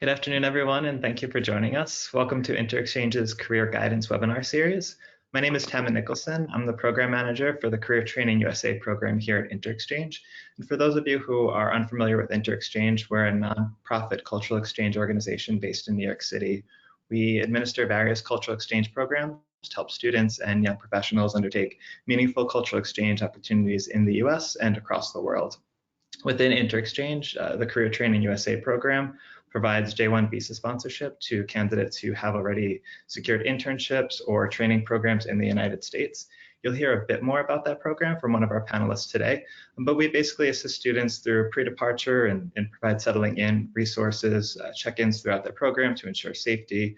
Good afternoon, everyone, and thank you for joining us. Welcome to InterExchange's Career Guidance webinar series. My name is Tammin Nicholson. I'm the Program Manager for the Career Training USA program here at InterExchange. And for those of you who are unfamiliar with InterExchange, we're a nonprofit cultural exchange organization based in New York City. We administer various cultural exchange programs to help students and young professionals undertake meaningful cultural exchange opportunities in the US and across the world. Within InterExchange, the Career Training USA program provides J1 visa sponsorship to candidates who have already secured internships or training programs in the United States. You'll hear a bit more about that program from one of our panelists today, but we basically assist students through pre-departure and provide settling in resources, check-ins throughout their program to ensure safety,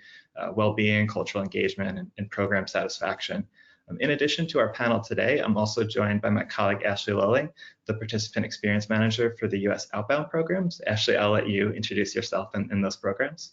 well-being, cultural engagement, and program satisfaction. In addition to our panel today, I'm also joined by my colleague, Ashley Lulling, the Participant Experience Manager for the US Outbound programs. Ashley, I'll let you introduce yourself in those programs.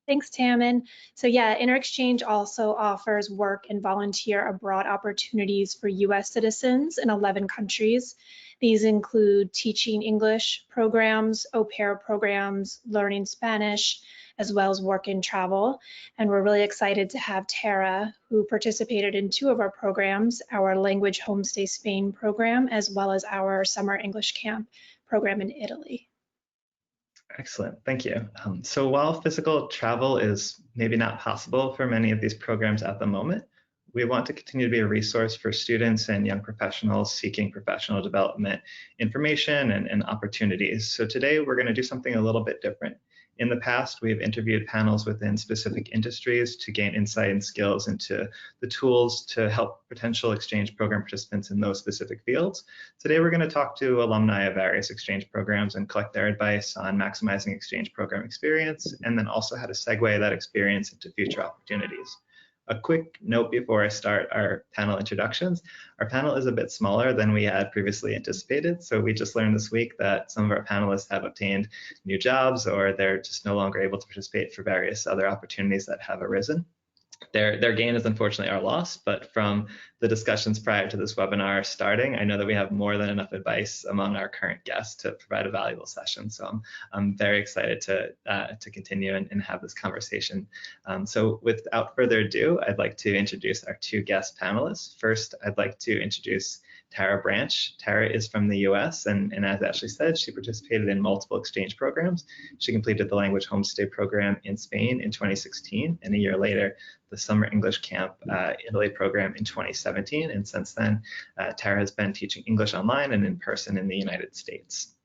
Thanks, Tammin. So yeah, InterExchange also offers work and volunteer abroad opportunities for US citizens in 11 countries. These include teaching English programs, au pair programs, learning Spanish, as well as work and travel. And we're really excited to have Tara, who participated in 2 of our programs, our Language Homestay Spain program, as well as our Summer English Camp program in Italy. Excellent, thank you. So while physical travel is maybe not possible for many of these programs at the moment, we want to continue to be a resource for students and young professionals seeking professional development information and opportunities. So today we're going to do something a little bit different. In the past, we've interviewed panels within specific industries to gain insight and skills into the tools to help potential exchange program participants in those specific fields. Today, we're going to talk to alumni of various exchange programs and collect their advice on maximizing exchange program experience, and then also how to segue that experience into future opportunities. A quick note before I start our panel introductions. Our panel is a bit smaller than we had previously anticipated. So we just learned this week that some of our panelists have obtained new jobs or they're just no longer able to participate for various other opportunities that have arisen. Their gain is unfortunately our loss, but from the discussions prior to this webinar starting, I know that we have more than enough advice among our current guests to provide a valuable session. So I'm very excited to continue and have this conversation. So without further ado, I'd like to introduce our 2 guest panelists. First, I'd like to introduce Tara Branch. Tara is from the US, and as Ashley said, she participated in multiple exchange programs. She completed the Language Homestay program in Spain in 2016, and a year later, the Summer English Camp Italy program in 2017. And since then, Tara has been teaching English online and in person in the United States.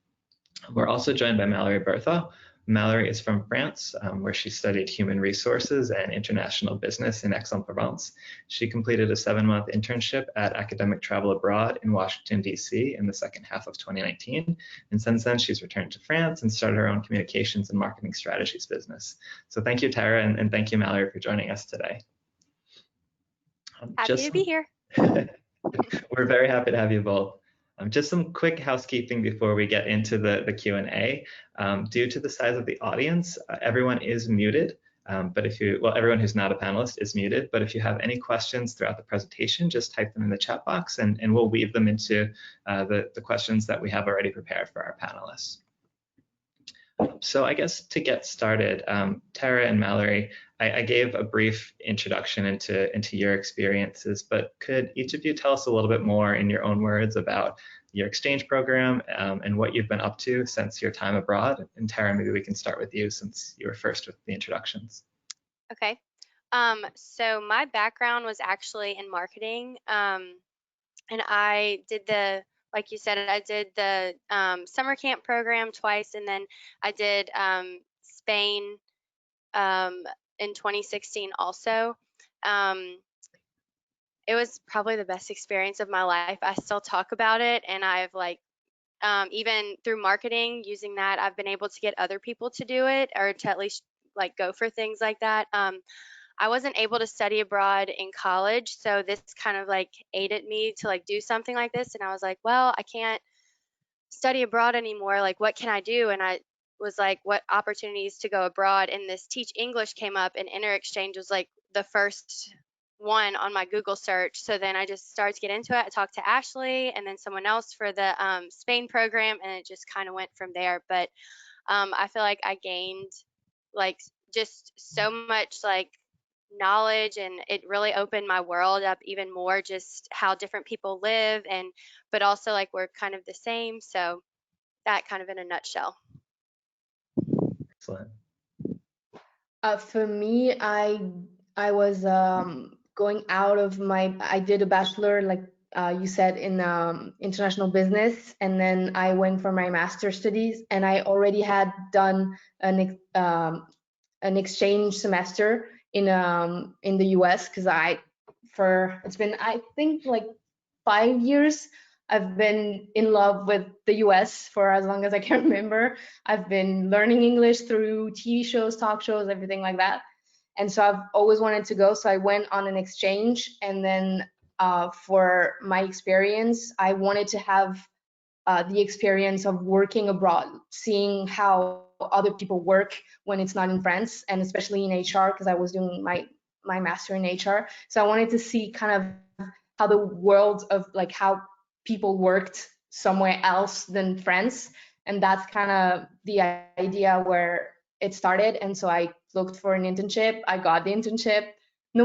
We're also joined by Mallory Berthaud. Mallory is from France, where she studied human resources and international business in Aix-en-Provence. She completed a 7-month internship at Academic Travel Abroad in Washington, D.C. in the second half of 2019. And since then, she's returned to France and started her own communications and marketing strategies business. So thank you, Tara, and thank you, Mallory, for joining us today. Happy to be here. We're very happy to have you both. Just some quick housekeeping before we get into the Q&A. Due to the size of the audience, everyone is muted, but everyone who's not a panelist is muted, but if you have any questions throughout the presentation, just type them in the chat box and we'll weave them into the questions that we have already prepared for our panelists. So I guess to get started, Tara and Mallory, I gave a brief introduction into your experiences, but could each of you tell us a little bit more in your own words about your exchange program and what you've been up to since your time abroad? And Tara, maybe we can start with you since you were first with the introductions. Okay. So my background was actually in marketing, and I did like you said, I did the summer camp program twice, and then I did Spain in 2016 also. It was probably the best experience of my life. I still talk about it, and I've even through marketing, using that, I've been able to get other people to do it or to at least go for things like that. I wasn't able to study abroad in college, so this kind of aided me to do something like this. And I was like, well, I can't study abroad anymore. What can I do? And I was like, what opportunities to go abroad? And this Teach English came up, and InterExchange was the first one on my Google search. So then I just started to get into it. I talked to Ashley and then someone else for the Spain program, and it just kind of went from there. But I feel like I gained like just so much like knowledge, and it really opened my world up even more, just how different people live, and but also like we're kind of the same. So that kind of in a nutshell. Excellent. For me, I was going out of my. I did a bachelor, like you said, in international business, and then I went for my master studies, and I already had done an exchange semester in the US, because it's been, I think, like 5 years. I've been in love with the US for as long as I can remember. I've been learning English through TV shows, talk shows, everything like that. And so I've always wanted to go. So I went on an exchange. And then for my experience, I wanted to have the experience of working abroad, seeing how other people work when it's not in France, and especially in HR, because I was doing my master in HR. So I wanted to see kind of how the world of like how people worked somewhere else than France. And that's kind of the idea where it started. And so I looked for an internship. I got the internship. No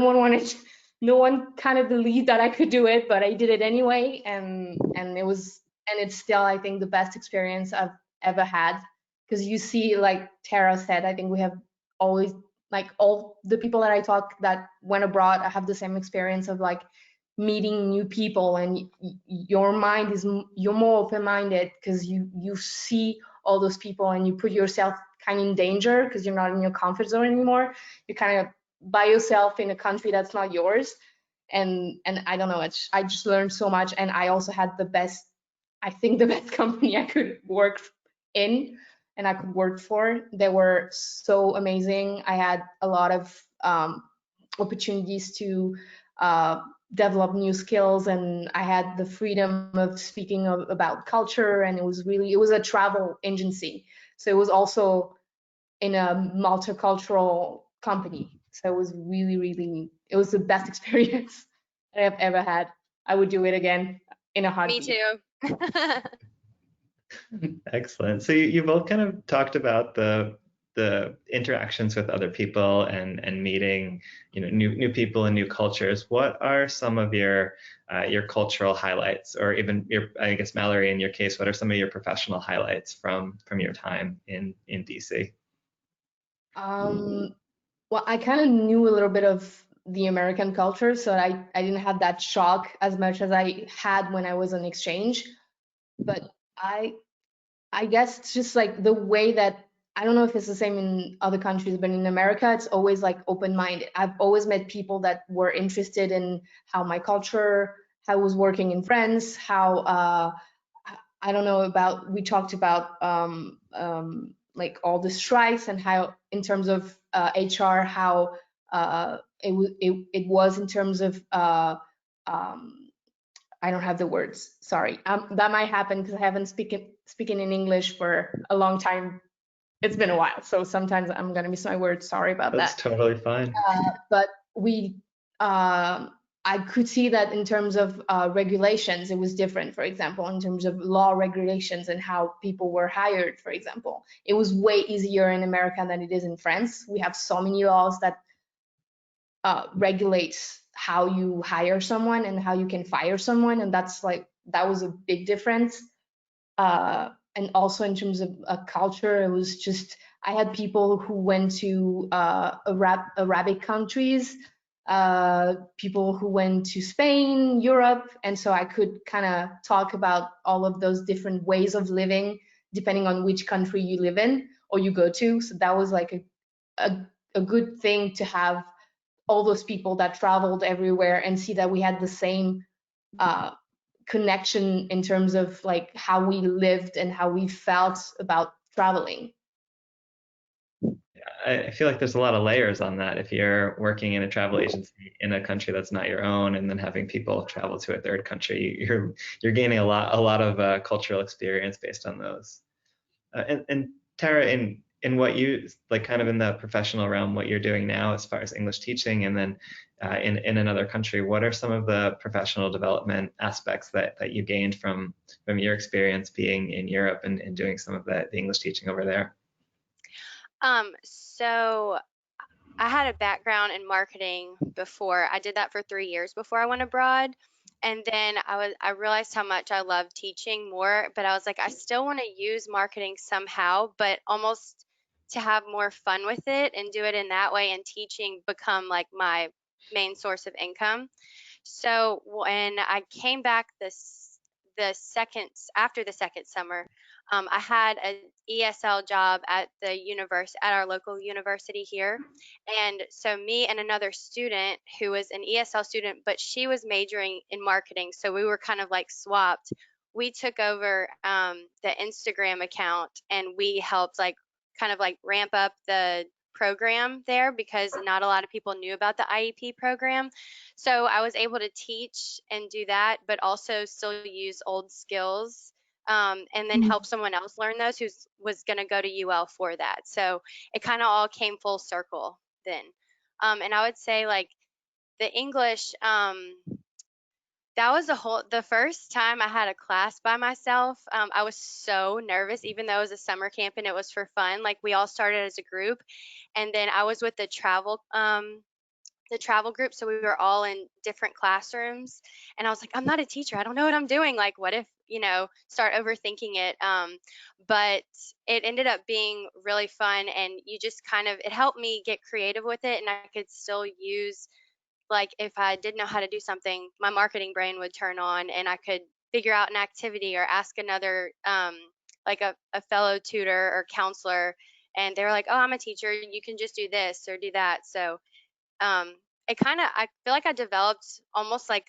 one kind of believed that I could do it, but I did it anyway. And it's still, I think, the best experience I've ever had, because you see, like Tara said, I think we have always, like, all the people that I talk that went abroad, I have the same experience of like meeting new people, and your mind is, you're more open-minded because you see all those people, and you put yourself kind of in danger because you're not in your comfort zone anymore. You're kind of by yourself in a country that's not yours. And I don't know, I just learned so much. And I also had I think the best company I could work in and I could work for. They were so amazing. I had a lot of opportunities to develop new skills, and I had the freedom of speaking about culture. And it was a travel agency, so it was also in a multicultural company. So it was it was the best experience that I've ever had. I would do it again in a heartbeat. Me too. Excellent. So you both kind of talked about the interactions with other people and meeting, new people and new cultures. What are some of your cultural highlights, or even I guess Mallory, in your case, what are some of your professional highlights from your time in DC? Well, I kind of knew a little bit of the American culture, so I didn't have that shock as much as I had when I was on exchange. But I guess it's just like the way that, I don't know if it's the same in other countries, but in America, it's always like open-minded. I've always met people that were interested in how my culture, how I was working in France, how I don't know about, we talked about like all the strikes, and how in terms of HR, how it was in terms of I don't have the words, sorry. That might happen because I haven't speaking in English for a long time. It's been a while, so sometimes I'm gonna miss my words. Sorry about That's that. totally fine. But I could see that in terms of regulations, it was different. For example, in terms of law regulations and how people were hired, for example, it was way easier in America than it is in France. We have so many laws that regulates how you hire someone and how you can fire someone, and that was a big difference. And also in terms of culture, it was just, I had people who went to Arabic countries, people who went to Spain, Europe, and so I could kind of talk about all of those different ways of living depending on which country you live in or you go to. So that was like a good thing to have all those people that traveled everywhere and see that we had the same connection in terms of like how we lived and how we felt about traveling. I feel like there's a lot of layers on that. If you're working in a travel agency in a country that's not your own, and then having people travel to a third country, you're gaining a lot of cultural experience based on those. And Tara, in what you like, kind of in the professional realm, what you're doing now as far as English teaching, and then in another country, what are some of the professional development aspects that you gained from your experience being in Europe and doing some of the English teaching over there? So I had a background in marketing before. I did that for 3 years before I went abroad. And then I realized how much I love teaching more, but I was like, I still want to use marketing somehow, but almost to have more fun with it and do it in that way, and teaching become like my main source of income. So when I came back the second after the second summer, I had an ESL job at the at our local university here. And so me and another student who was an ESL student, but she was majoring in marketing, so we were kind of like swapped. We took over the Instagram account, and we helped like kind of like ramp up the program there because not a lot of people knew about the IEP program. So I was able to teach and do that, but also still use old skills, and then help someone else learn those who was going to go to UL for that. So it kind of all came full circle then. And I would say like the English, that was the first time I had a class by myself. I was so nervous, even though it was a summer camp and it was for fun. Like we all started as a group, and then I was with the travel group, so we were all in different classrooms, and I was like, I'm not a teacher, I don't know what I'm doing, like what if, start overthinking it. But it ended up being really fun, and you just kind of, it helped me get creative with it, and I could still use, like if I didn't know how to do something, my marketing brain would turn on and I could figure out an activity or ask another, like a fellow tutor or counselor, and they were like, oh, I'm a teacher, you can just do this or do that. So um it kind of, I feel like I developed almost like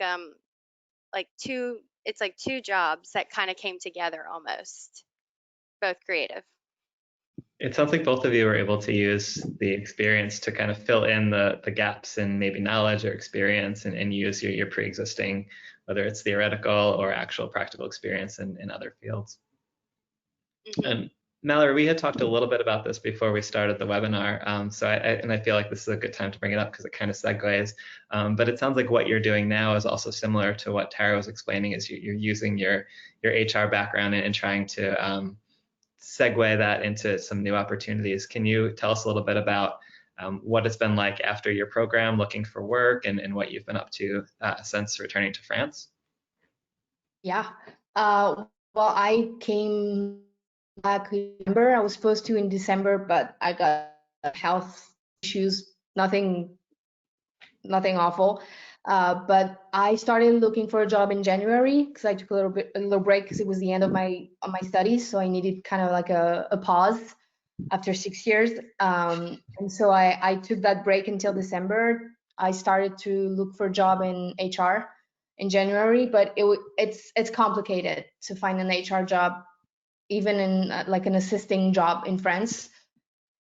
two, it's like two jobs that kind of came together almost, both creative. It sounds like both of you were able to use the experience to kind of fill in the gaps in maybe knowledge or experience, and use your pre-existing, whether it's theoretical or actual practical experience in other fields. And Mallory, we had talked a little bit about this before we started the webinar, so I feel like this is a good time to bring it up because it kind of segues. But it sounds like what you're doing now is also similar to what Tara was explaining, is you're using your HR background and trying to segue that into some new opportunities. Can you tell us a little bit about what it's been like after your program, looking for work, and what you've been up to since returning to France? Yeah. Well, I came back in November. I was supposed to in December, but I got health issues, nothing awful. But I started looking for a job in January because I took a little break because it was the end of my studies, so I needed kind of like a pause after 6 years. And so I took that break until December. I started to look for a job in HR in January, but it's complicated to find an HR job, even in like an assisting job in France.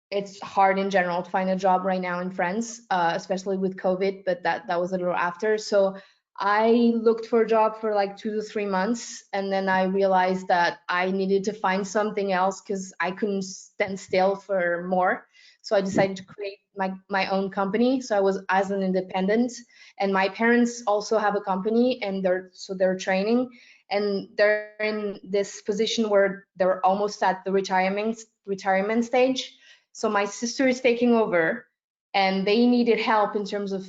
It's hard in general to find a job right now in France, especially with COVID, but that was a little after. So I looked for a job for like 2 to 3 months, and then I realized that I needed to find something else because I couldn't stand still for more. So I decided to create my own company. So I was as an independent, and my parents also have a company, and they're training, and they're in this position where they're almost at the retirement stage. So my sister is taking over, and they needed help in terms of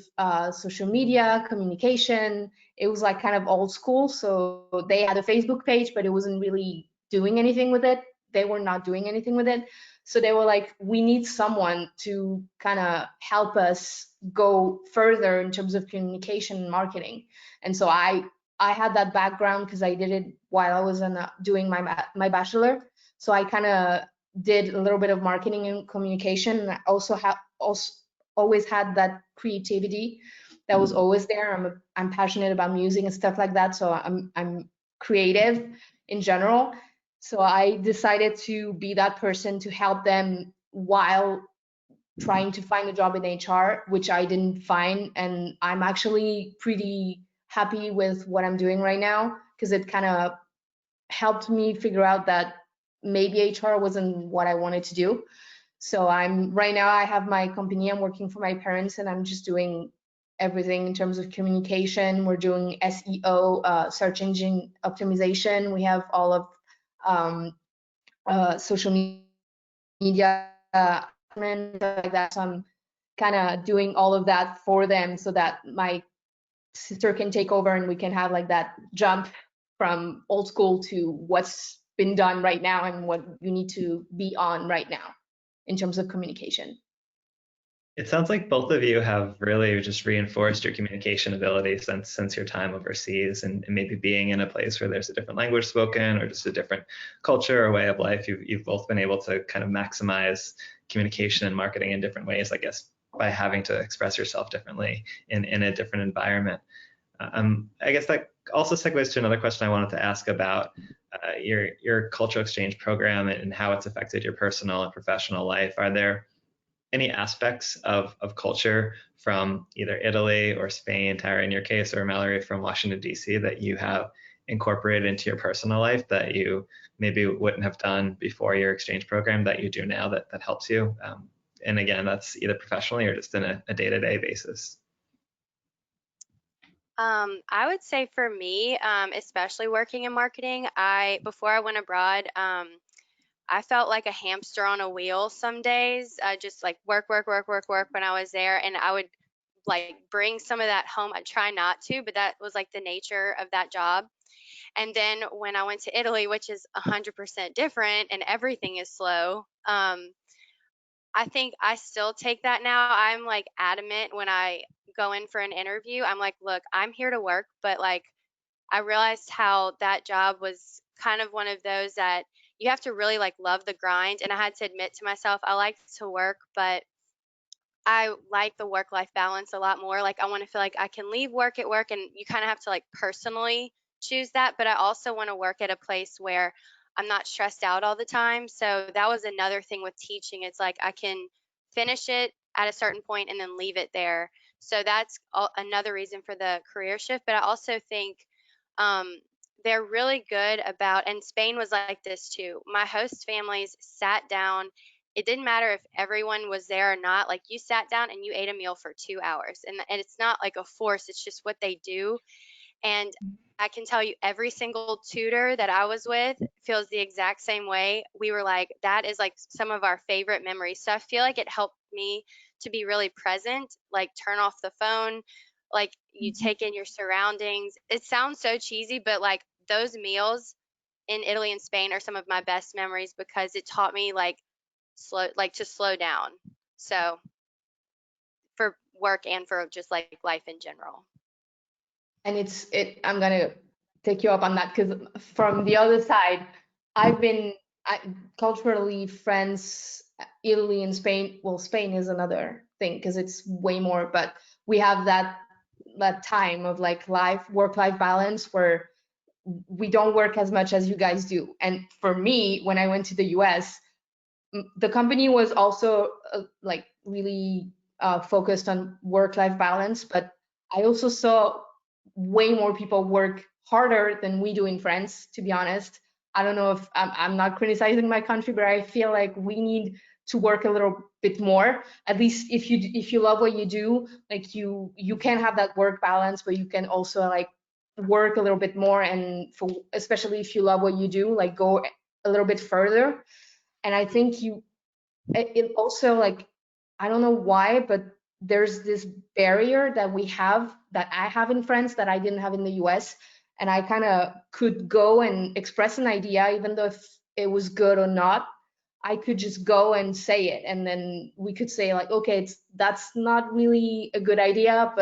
social media, communication. It was like kind of old school. So they had a Facebook page, but it wasn't really doing anything with it. They were not doing anything with it. So they were like, we need someone to kind of help us go further in terms of communication and marketing. And so I had that background because I did it while I was doing my bachelor. So I kind of did a little bit of marketing and communication, and I also always had that creativity that was always there. I'm passionate about music and stuff like that, so I'm creative in general. So I decided to be that person to help them while trying to find a job in HR, which I didn't find, and I'm actually pretty happy with what I'm doing right now because it kind of helped me figure out that maybe HR wasn't what I wanted to do. So right now I have my company, I'm working for my parents, and I'm just doing everything in terms of communication. We're doing SEO, search engine optimization. We have all of social media like that. So I'm kind of doing all of that for them so that my sister can take over and we can have like that jump from old school to what's been done right now and what you need to be on right now in terms of communication. It sounds like both of you have really just reinforced your communication ability since your time overseas, and maybe being in a place where there's a different language spoken or just a different culture or way of life. You've both been able to kind of maximize communication and marketing in different ways, I guess, by having to express yourself differently in a different environment. I guess that also segues to another question I wanted to ask about your cultural exchange program and how it's affected your personal and professional life. Are there any aspects of culture from either Italy or Spain, Tara in your case, or Mallory from Washington, D.C., that you have incorporated into your personal life that you maybe wouldn't have done before your exchange program that you do now that helps you? And again, that's either professionally or just in a day-to-day basis. I would say for me, especially working in marketing, before I went abroad, I felt like a hamster on a wheel some days. I just like work, work, work, work, work when I was there, and I would like bring some of that home. I try not to, but that was like the nature of that job. And then when I went to Italy, which is 100% different and everything is slow, I think I still take that now. I'm like adamant when I go in for an interview. I'm like, look, I'm here to work, but like I realized how that job was kind of one of those that you have to really like love the grind. And I had to admit to myself, I like to work, but I like the work life balance a lot more. Like I want to feel like I can leave work at work, and you kind of have to like personally choose that. But I also want to work at a place where I'm not stressed out all the time. So that was another thing with teaching. It's like I can finish it at a certain point and then leave it there. So that's another reason for the career shift. But I also think um, they're really good about, and Spain was like this too. My host families sat down. It didn't matter if everyone was there or not. Like you sat down and you ate a meal for 2 hours, and it's not like a force. It's just what they do. And I can tell you, every single tutor that I was with feels the exact same way. We were like, that is like some of our favorite memories. So I feel like it helped me to be really present, like turn off the phone, like you take in your surroundings. It sounds so cheesy, but like those meals in Italy and Spain are some of my best memories because it taught me like to slow down. So for work and for just like life in general. And I'm gonna take you up on that because from the other side, I've been culturally friends, Italy and Spain. Well, Spain is another thing because it's way more, but we have that time of like work-life balance where we don't work as much as you guys do. And for me, when I went to the US, the company was also like really focused on work-life balance, but I also saw way more people work harder than we do in France, to be honest. I don't know if I'm not criticizing my country, but I feel like we need to work a little bit more. At least if you love what you do, like you can have that work balance, but you can also like work a little bit more, and especially if you love what you do, like go a little bit further. And I think it also like, I don't know why, but there's this barrier that I have in France that I didn't have in the US. And I kind of could go and express an idea, even though if it was good or not, I could just go and say it. And then we could say like, okay, that's not really a good idea,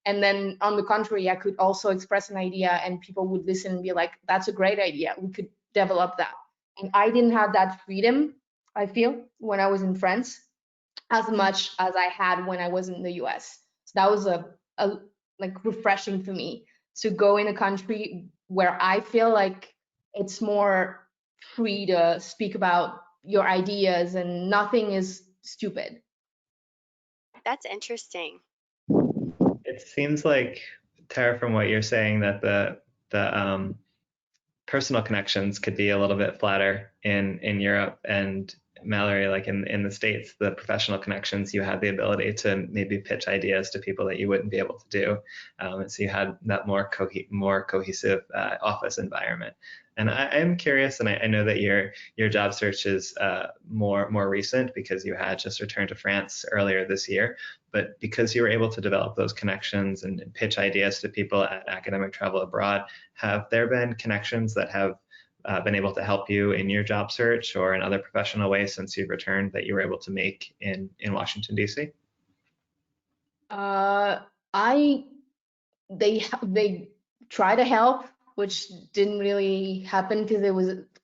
and then on the contrary, I could also express an idea and people would listen and be like, that's a great idea. We could develop that. And I didn't have that freedom, I feel, when I was in France as much as I had when I was in the US. So that was a like refreshing for me to go in a country where I feel like it's more free to speak about your ideas and nothing is stupid. That's interesting. It seems like, Tara, from what you're saying, that the personal connections could be a little bit flatter in Europe, and Mallory, like in the States, the professional connections, you had the ability to maybe pitch ideas to people that you wouldn't be able to do. And so you had that more cohesive office environment. And I'm curious, and I know that your job search is more recent because you had just returned to France earlier this year. But because you were able to develop those connections and pitch ideas to people at academic travel abroad, have there been connections that have been able to help you in your job search or in other professional ways since you've returned that you were able to make in Washington, D.C.? I they try to help, which didn't really happen because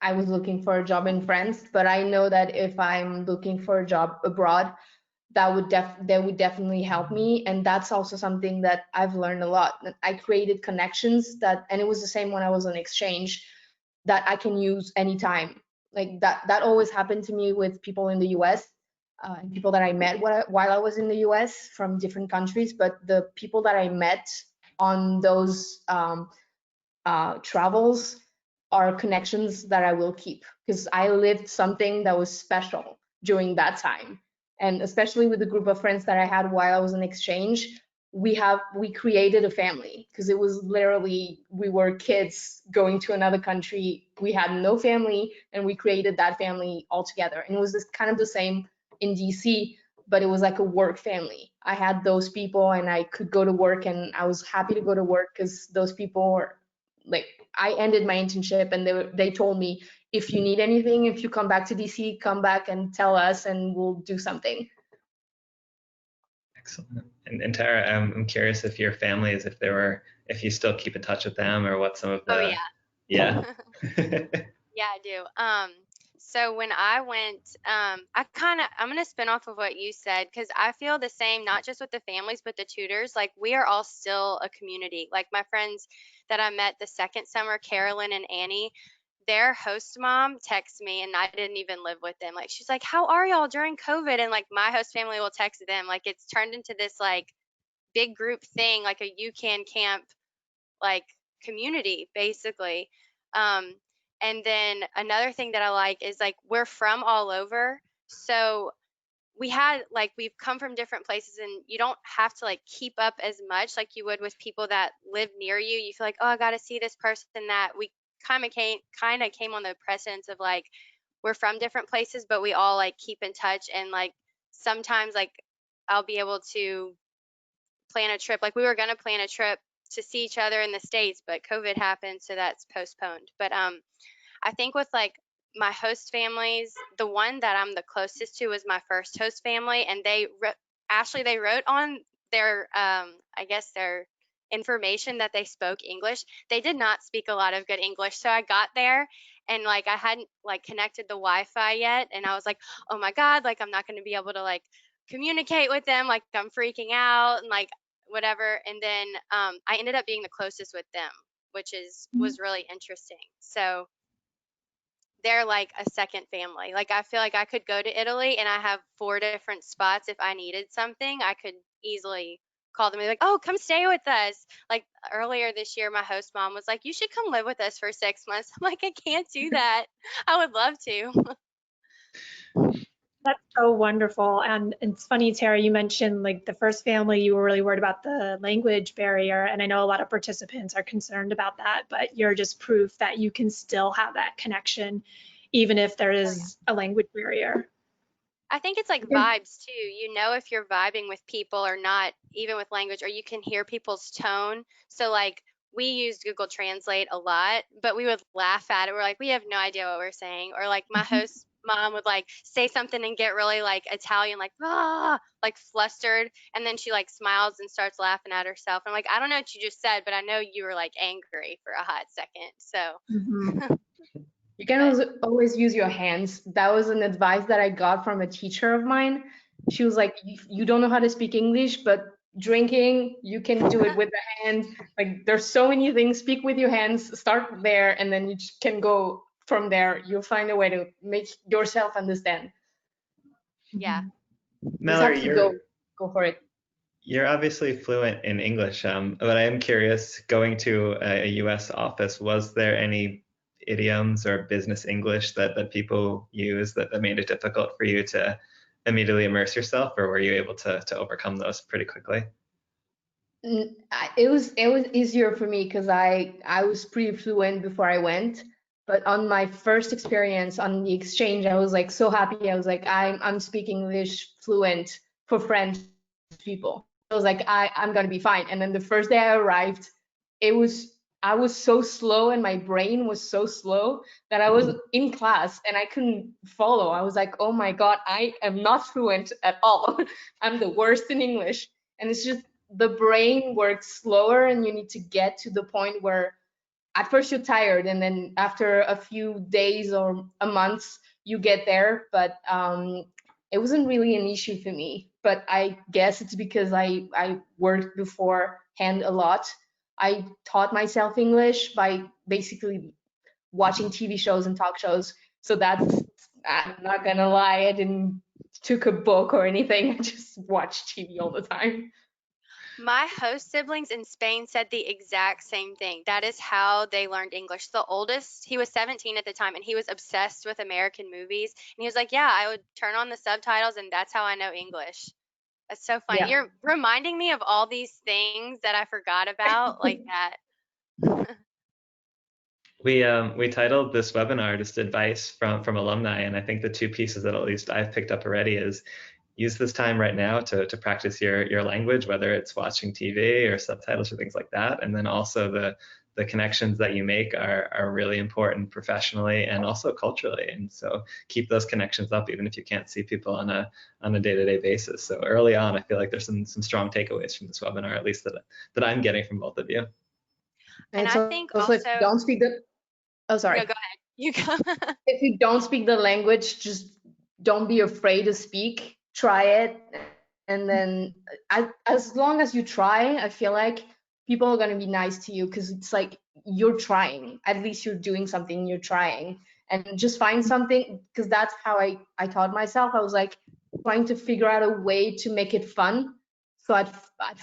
I was looking for a job in France. But I know that if I'm looking for a job abroad, that would definitely help me. And that's also something that I've learned a lot. I created connections and it was the same when I was on exchange, that I can use anytime. Like that always happened to me with people in the US. And people that I met while I was in the US from different countries. But the people that I met on those travels are connections that I will keep, because I lived something that was special during that time. And especially with the group of friends that I had while I was in exchange, we created a family, because it was literally, we were kids going to another country. We had no family, and we created that family all together. And it was kind of the same in DC, but it was like a work family. I had those people, and I could go to work, and I was happy to go to work because those people were like, I ended my internship and they told me, if you need anything, if you come back to DC, come back and tell us and we'll do something. Excellent. And Tara, I'm curious if your families, if you still keep in touch with them, or what some of the. Oh yeah. Yeah. Yeah, I do. So when I went, I'm going to spin off of what you said, because I feel the same, not just with the families, but the tutors. Like, we are all still a community. Like, my friends that I met the second summer, Carolyn and Annie, their host mom texts me, and I didn't even live with them. Like, she's like, how are y'all during COVID? And like, my host family will text them. Like, it's turned into this like big group thing, like a UCAN camp, like community, basically. Um, and then another thing that I like is like, we're from all over. So we've come from different places, and you don't have to like keep up as much like you would with people that live near you. You feel like, oh, I got to see this person. That we kind of came on the precedence of like, we're from different places, but we all like keep in touch. And like, sometimes like I'll be able to plan a trip. Like, we were going to plan a trip to see each other in the States, but COVID happened, so that's postponed. But I think with like my host families, the one that I'm the closest to is my first host family, and they wrote on their I guess their information that they spoke English. They did not speak a lot of good English, so I got there and like I hadn't like connected the Wi-Fi yet, and I was like, oh my God, like I'm not going to be able to like communicate with them, like I'm freaking out and like whatever. And then I ended up being the closest with them, which was really interesting. So they're like a second family. Like, I feel like I could go to Italy and I have 4 different spots. If I needed something, I could easily call them and be like, oh, come stay with us. Like, earlier this year, my host mom was like, you should come live with us for 6 months. I'm like, I can't do that. I would love to. That's so wonderful. And it's funny, Tara, you mentioned like the first family, you were really worried about the language barrier. And I know a lot of participants are concerned about that, but you're just proof that you can still have that connection, even if there is a language barrier. I think it's like vibes too. You know if you're vibing with people or not, even with language, or you can hear people's tone. So like, we use Google Translate a lot, but we would laugh at it. We're like, we have no idea what we're saying. Or like, my host mom would like say something and get really like Italian, like like flustered, and then she like smiles and starts laughing at herself. I'm like, I don't know what you just said, but I know you were like angry for a hot second. So You can always use your hands. That was an advice that I got from a teacher of mine. She was like, you don't know how to speak English, but drinking, you can do it with the hand. Like, there's so many things. Speak with your hands, start there, and then you can go from there. You'll find a way to make yourself understand. yeah. Mallory, go for it. You're obviously fluent in English, but I am curious, going to a US office, was there any idioms or business English that people use that made it difficult for you to immediately immerse yourself, or were you able to overcome those pretty quickly? It was easier for me because I was pretty fluent before I went. But on my first experience on the exchange, I was like so happy. I was like, I'm speaking English fluent for French people. I was like, I'm gonna be fine. And then the first day I arrived, I was so slow and my brain was so slow that I was in class and I couldn't follow. I was like, oh my God, I am not fluent at all. I'm the worst in English. And it's just the brain works slower and you need to get to the point where at first you're tired and then after a few days or a month you get there. But it wasn't really an issue for me. But I guess it's because I worked beforehand a lot. I taught myself English by basically watching TV shows and talk shows. So that's, I'm not gonna lie, I didn't took a book or anything. I just watched TV all the time. My host siblings in Spain said the exact same thing. That is how they learned English. The oldest, he was 17 at the time, and he was obsessed with American movies. And he was like, yeah, I would turn on the subtitles, and that's how I know English. That's so funny. Yeah. You're reminding me of all these things that I forgot about, like that. We titled this webinar just advice from alumni, and I think the two pieces that at least I've picked up already is use this time right now to practice your language, whether it's watching TV or subtitles or things like that, and then also the connections that you make are really important professionally and also culturally, and so keep those connections up even if you can't see people on a day-to-day basis. So early on, I feel like there's some strong takeaways from this webinar, at least that I'm getting from both of you. And And it's I think also, if you also, don't speak the, oh, sorry. no, go ahead. You go. If you don't speak the language, just don't be afraid to speak. Try it. And then as long as you try, I feel like people are going to be nice to you because it's like you're trying. At least you're doing something, you're trying. And just find something, because that's how I taught myself. I was like trying to figure out a way to make it fun. So at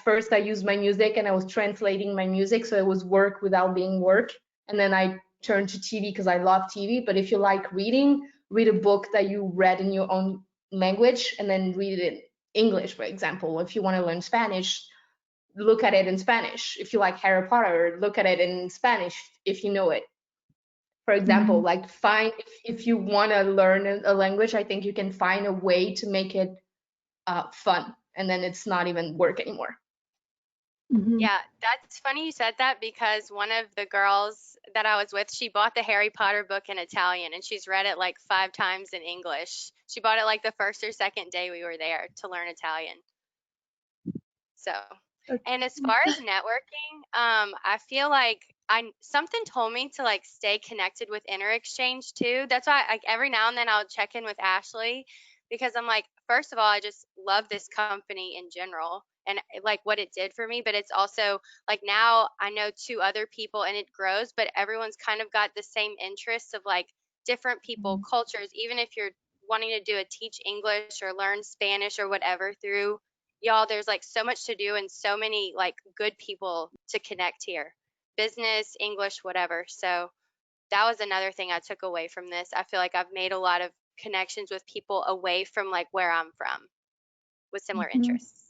first I used my music and I was translating my music so it was work without being work. And then I turned to TV because I love TV. But if you like reading, read a book that you read in your own language and then read it in English, for example. If you want to learn Spanish, look at it in Spanish. If you like Harry Potter, look at it in Spanish if you know it. For example, like find, if you want to learn a language, I think you can find a way to make it fun, and then it's not even work anymore. Yeah, that's funny you said that because one of the girls that I was with, she bought the Harry Potter book in Italian and she's read it like 5 times in English. She bought it like the first or second day we were there to learn Italian. So, and as far as networking, I feel like something told me to like stay connected with InterExchange too. That's why like every now and then I'll check in with Ashley because I'm like, first of all, I just love this company in general and like what it did for me, but it's also like now I know 2 other people and it grows, but everyone's kind of got the same interests of like different people, cultures, even if you're wanting to do a teach English or learn Spanish or whatever through y'all, there's like so much to do and so many like good people to connect here, business, English, whatever. So that was another thing I took away from this. I feel like I've made a lot of connections with people away from like where I'm from with similar interests.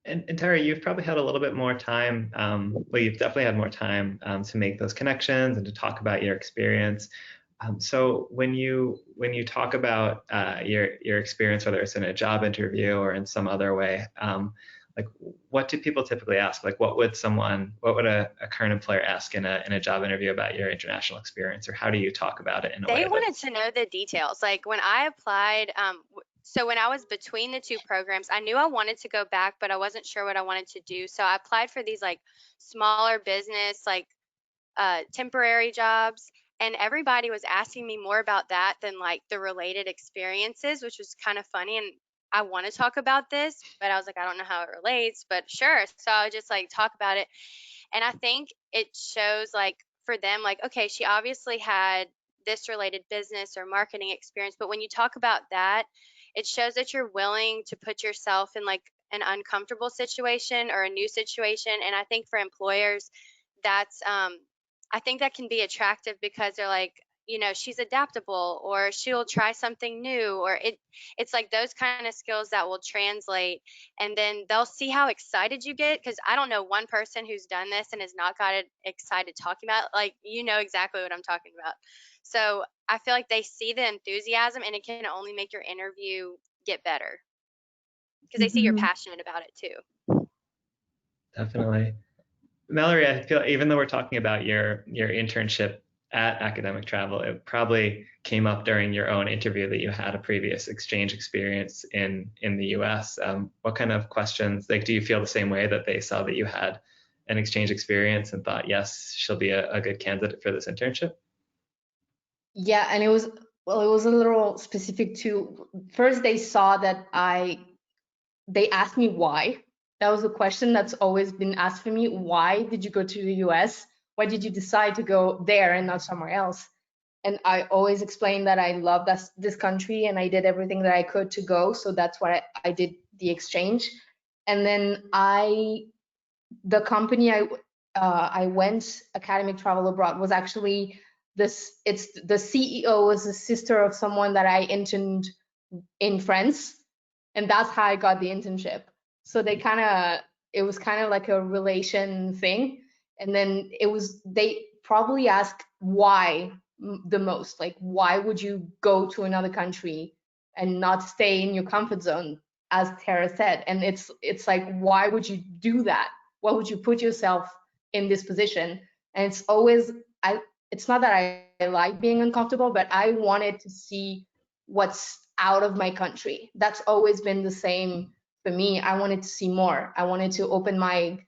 And Tara, you've probably had a little bit more time. Well, you've definitely had more time to make those connections and to talk about your experience. So when you talk about your experience, whether it's in a job interview or in some other way, like what do people typically ask? Like what would a current employer ask in a job interview about your international experience, or how do you talk about it in a way They that wanted to know the details. Like when I applied, so when I was between the 2 programs, I knew I wanted to go back, but I wasn't sure what I wanted to do. So I applied for these like smaller business, like temporary jobs, and everybody was asking me more about that than like the related experiences, which was kind of funny. And I want to talk about this, but I was like, I don't know how it relates, but sure. So I would just like talk about it. And I think it shows like for them, like, okay, she obviously had this related business or marketing experience, but when you talk about that, it shows that you're willing to put yourself in like an uncomfortable situation or a new situation. And I think for employers, that's I think that can be attractive because they're like, you know, she's adaptable, or she'll try something new, or it's like those kind of skills that will translate, and then they'll see how excited you get, because I don't know one person who's done this and has not got excited talking about it. Like, you know exactly what I'm talking about. So I feel like they see the enthusiasm, and it can only make your interview get better because they see you're passionate about it too. Definitely. Mallory, I feel even though we're talking about your internship at Academic Travel, it probably came up during your own interview that you had a previous exchange experience in the US. What kind of questions, like, do you feel the same way, that they saw that you had an exchange experience and thought, yes, she'll be a good candidate for this internship? Yeah, and it was a little specific too. First, they saw that they asked me why. That was a question that's always been asked for me. Why did you go to the US? Why did you decide to go there and not somewhere else? And I always explained that I love this country and I did everything that I could to go. So that's why I did the exchange. And then the company I went academic travel abroad was actually it's the CEO was the sister of someone that I interned in France, and that's how I got the internship. So it was kind of like a relation thing, and then they probably asked why the most, like, why would you go to another country and not stay in your comfort zone, as Tara said. And it's like, why would you do that? Why would you put yourself in this position? And it's always, it's not that I like being uncomfortable, but I wanted to see what's out of my country. That's always been the same for me. I wanted to see more. I wanted to open my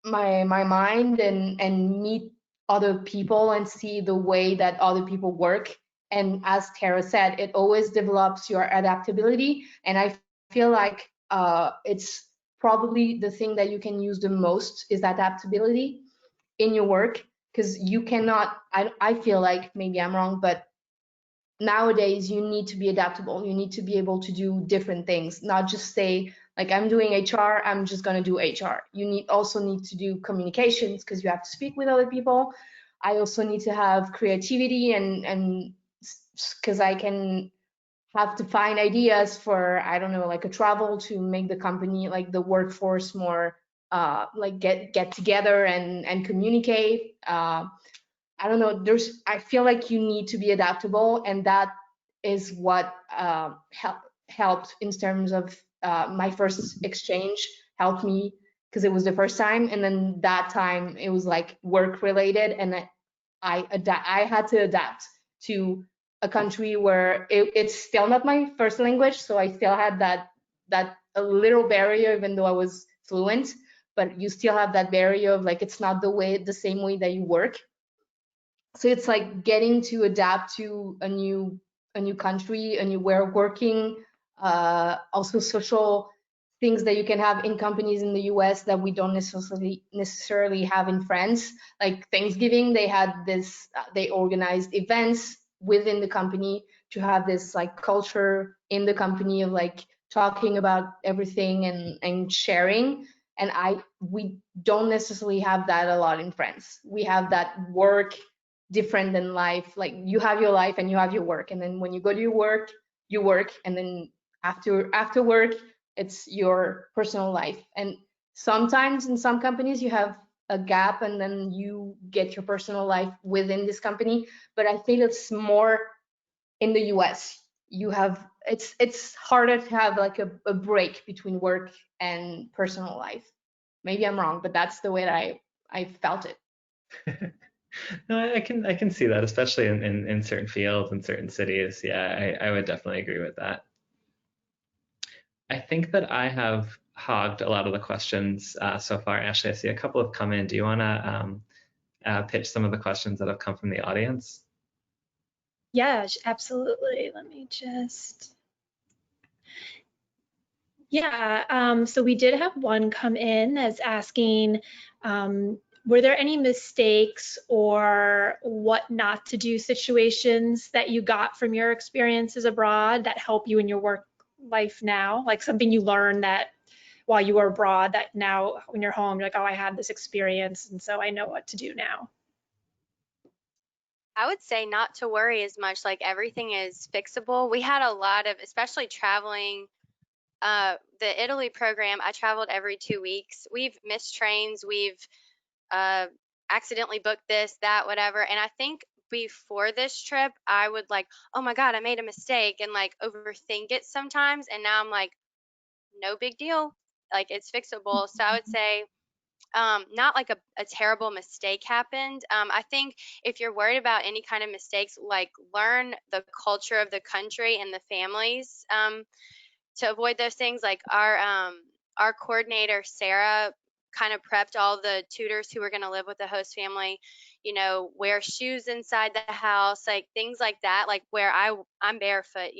mind and meet other people and see the way that other people work. And as Tara said, it always develops your adaptability. And I feel like it's probably the thing that you can use the most is adaptability in your work, because you cannot, I feel like, maybe I'm wrong, but nowadays you need to be adaptable. You need to be able to do different things, not just say, like, I'm doing HR, I'm just going to do HR. You also need to do communications because you have to speak with other people. I also need to have creativity and because I can have to find ideas for, I don't know, like a travel to make the company, like the workforce, more like get together and communicate. I don't know, I feel like you need to be adaptable, and that is what helped in terms of my first exchange, helped me because it was the first time, and then that time it was like work related, and I had to adapt to a country where it's still not my first language, so I still had that a little barrier, even though I was fluent, but you still have that barrier of, like, it's not the same way that you work. So it's like getting to adapt to a new country, a new way of working, also social things that you can have in companies in the US that we don't necessarily have in France. Like Thanksgiving, they organized events within the company to have this like culture in the company of like talking about everything and sharing. And we don't necessarily have that a lot in France. We have that work different than life. Like, you have your life and you have your work, and then when you go to your work, you work, and then after work, it's your personal life. And sometimes in some companies you have a gap and then you get your personal life within this company, but I think it's more in the US. It's harder to have like a break between work and personal life. Maybe I'm wrong, but that's the way that I felt it. No, I can see that, especially in certain fields and certain cities. Yeah, I would definitely agree with that. I think that I have hogged a lot of the questions so far. Ashley, I see a couple have come in. Do you want to pitch some of the questions that have come from the audience? Yeah, absolutely. Let me just. Yeah, so we did have one come in as asking, were there any mistakes or what not to do situations that you got from your experiences abroad that help you in your work life now? Like something you learned that while you were abroad that now when you're home, you're like, oh, I had this experience, and so I know what to do now? I would say not to worry as much. Like everything is fixable. We had a lot of, especially traveling, the Italy program, I traveled every 2 weeks. We've missed trains. We've uh, accidentally booked this, that, whatever. And I think before this trip, I would like, oh my God, I made a mistake and like overthink it sometimes. And now I'm like, no big deal. Like it's fixable. So I would say, not like a terrible mistake happened. I think if you're worried about any kind of mistakes, like learn the culture of the country and the families, to avoid those things. Like our coordinator, Sarah, kind of prepped all the tutors who were going to live with the host family, wear shoes inside the house, like things like that, like where I'm barefoot,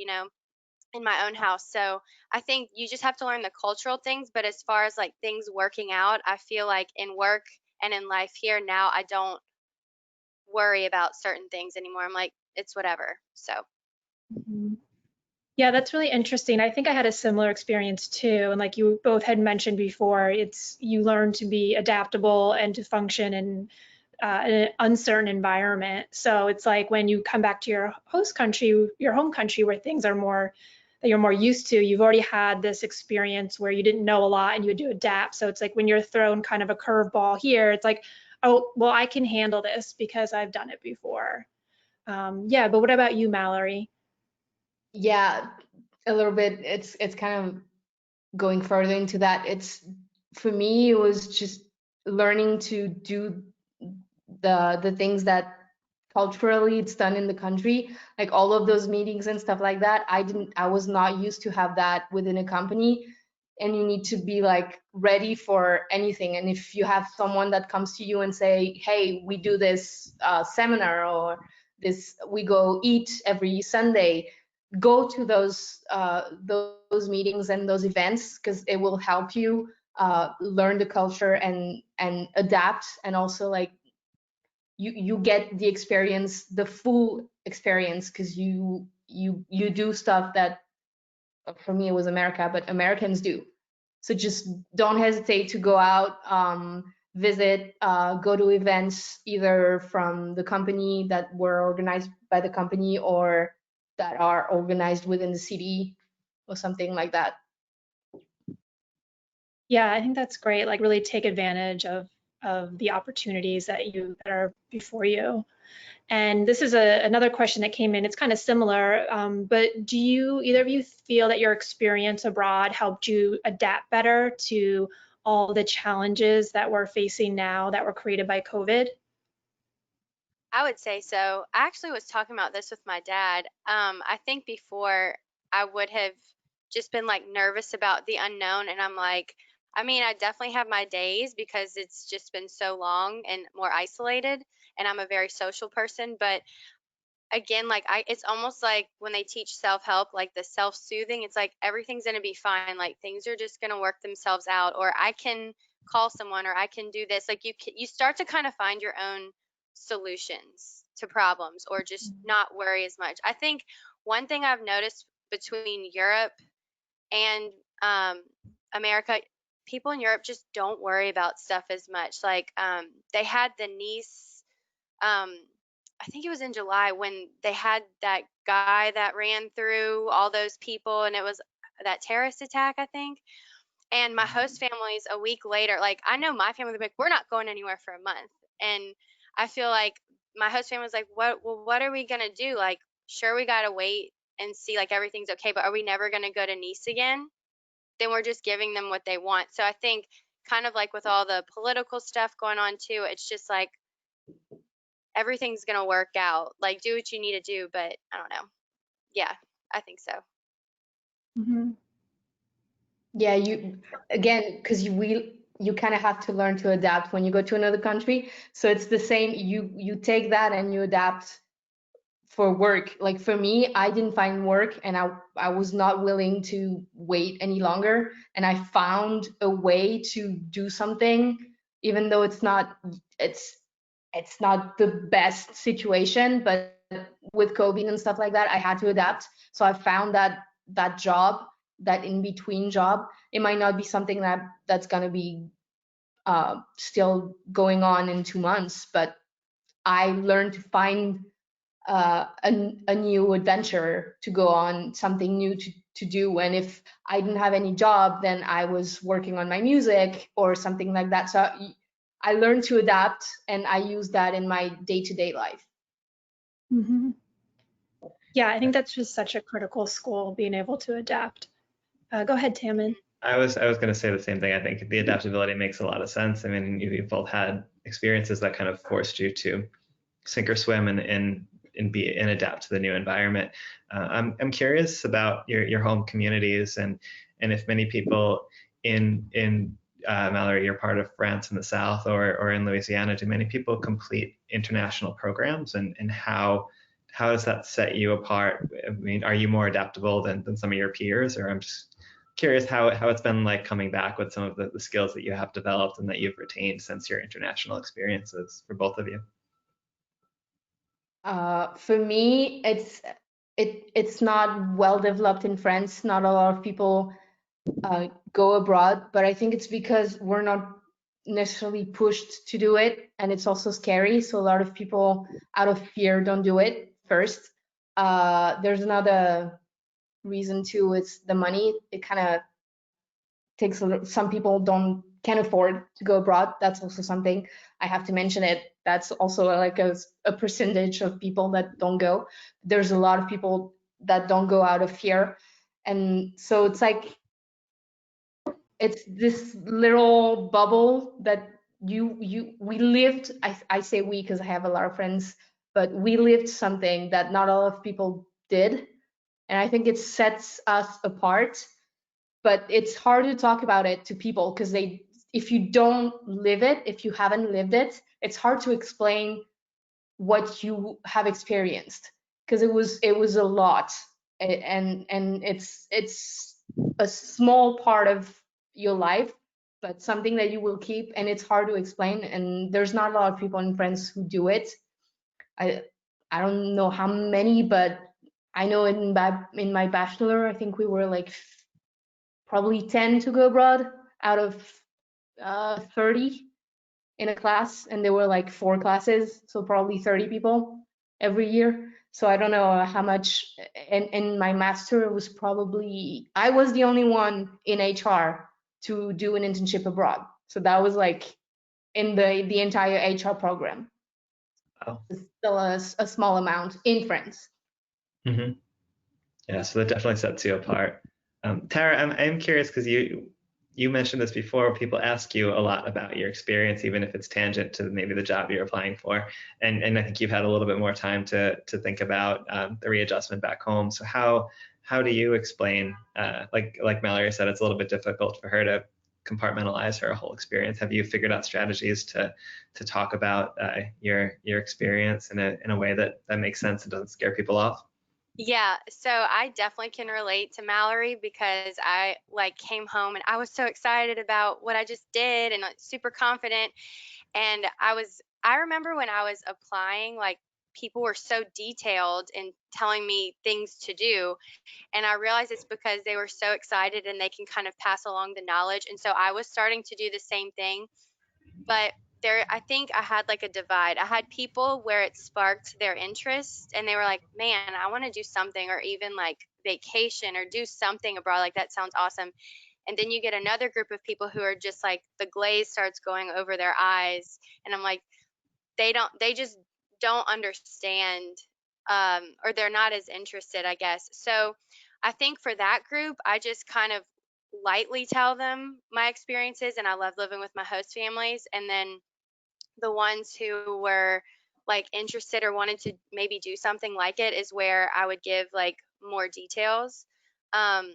in my own house. So I think you just have to learn the cultural things. But as far as like things working out, I feel like in work and in life here now, I don't worry about certain things anymore. I'm like, it's whatever. So Mhm. Yeah, that's really interesting. I think I had a similar experience too. And like you both had mentioned before, it's you learn to be adaptable and to function in an uncertain environment. So it's like when you come back to your host country, your home country, where things are more that you're more used to, you've already had this experience where you didn't know a lot and you had to adapt. So it's like when you're thrown kind of a curveball here, it's like, oh, well, I can handle this because I've done it before. Yeah, but what about you, Mallory? Yeah, a little bit. It's kind of going further into that. It's for me, it was just learning to do the things that culturally it's done in the country, like all of those meetings and stuff like that. I was not used to have that within a company, and you need to be like ready for anything. And if you have someone that comes to you and say, hey, we do this seminar, or this, we go eat every Sunday, go to those meetings and those events, because it will help you learn the culture and adapt. And also like you get the experience, the full experience, because you do stuff that, for me it was America, but Americans do. So just don't hesitate to go out, visit, go to events either from the company that were organized by the company, or that are organized within the city, or something like that. Yeah, I think that's great. Like really take advantage of the opportunities that are before you. And this is another question that came in. It's kind of similar, but do you either of you feel that your experience abroad helped you adapt better to all the challenges that we're facing now that were created by COVID? I would say so. I actually was talking about this with my dad. I think before I would have just been like nervous about the unknown. And I'm like, I mean, I definitely have my days because it's just been so long and more isolated. And I'm a very social person. But again, like it's almost like when they teach self-help, like the self-soothing, it's like everything's going to be fine. Like things are just going to work themselves out, or I can call someone, or I can do this. Like you start to kind of find your own solutions to problems, or just not worry as much. I think one thing I've noticed between Europe and America, people in Europe just don't worry about stuff as much. Like they had the Nice, um, I think it was in July when they had that guy that ran through all those people, and it was that terrorist attack, I think. And my host families a week later, like I know my family, like, we're not going anywhere for a month. And I feel like my host family was like, what are we gonna do? Like, sure, we gotta wait and see like everything's okay, but are we never gonna go to Nice again? Then we're just giving them what they want. So I think kind of like with all the political stuff going on too, it's just like everything's gonna work out. Like do what you need to do, but I don't know. Yeah, I think so. Mhm. Yeah, you again, because you kind of have to learn to adapt when you go to another country. So it's the same. You take that and you adapt for work. Like for me, I didn't find work, and I was not willing to wait any longer. And I found a way to do something, even though it's not the best situation. But with COVID and stuff like that, I had to adapt. So I found that job, that in between job. It might not be something that's gonna be still going on in 2 months, but I learned to find a new adventure to go on, something new to do. And if I didn't have any job, then I was working on my music or something like that. So I learned to adapt, and I use that in my day-to-day life. Mm-hmm. Yeah, I think that's just such a critical skill, being able to adapt. Go ahead, Tamin. I was going to say the same thing. I think the adaptability makes a lot of sense. I mean, you've both had experiences that kind of forced you to sink or swim and adapt to the new environment. I'm curious about your home communities and if many people in Mallory, you're part of France in the South or in Louisiana. Do many people complete international programs and how does that set you apart? I mean, are you more adaptable than some of your peers, or I'm just curious how it's been like coming back with some of the skills that you have developed and that you've retained since your international experiences for both of you. For me, it's not well developed in France. Not a lot of people go abroad, but I think it's because we're not necessarily pushed to do it, and it's also scary. So a lot of people, out of fear, don't do it first. There's another reason too. It's the money. It kind of takes some people can't afford to go abroad. That's also something I have to mention it. That's also like a percentage of people that don't go. There's a lot of people that don't go out of fear, and so it's like it's this little bubble that we lived. I say we because I have a lot of friends, but we lived something that not a lot of people did, and I think it sets us apart. But it's hard to talk about it to people because if you don't live it, if you haven't lived it, it's hard to explain what you have experienced, because it was a lot, and it's a small part of your life, but something that you will keep, and it's hard to explain, and there's not a lot of people in France who do it. I don't know how many, but I know in my bachelor, I think we were like probably 10 to go abroad out of 30 in a class, and there were like 4 classes, so probably 30 people every year. So I don't know how much. In my master, it was probably, I was the only one in HR to do an internship abroad. So that was like in the entire HR program. Oh. It's still a small amount in France. Mm-hmm. Yeah, so that definitely sets you apart. Tara, I'm curious because you mentioned this before. People ask you a lot about your experience, even if it's tangent to maybe the job you're applying for. And I think you've had a little bit more time to think about the readjustment back home. So how do you explain, like Mallory said, it's a little bit difficult for her to compartmentalize her whole experience. Have you figured out strategies to talk about your experience in a way that makes sense and doesn't scare people off? Yeah, so I definitely can relate to Mallory because I like came home and I was so excited about what I just did and like, super confident. And I remember when I was applying, like people were so detailed in telling me things to do. And I realized it's because they were so excited and they can kind of pass along the knowledge. And so I was starting to do the same thing. But there, I think I had like a divide. I had people where it sparked their interest and they were like, man, I want to do something, or even like vacation or do something abroad. Like that sounds awesome. And then you get another group of people who are just like the glaze starts going over their eyes. And I'm like, they just don't understand, or they're not as interested, I guess. So I think for that group, I just kind of lightly tell them my experiences, and I love living with my host families. And then the ones who were like interested or wanted to maybe do something like it is where I would give like more details. Um,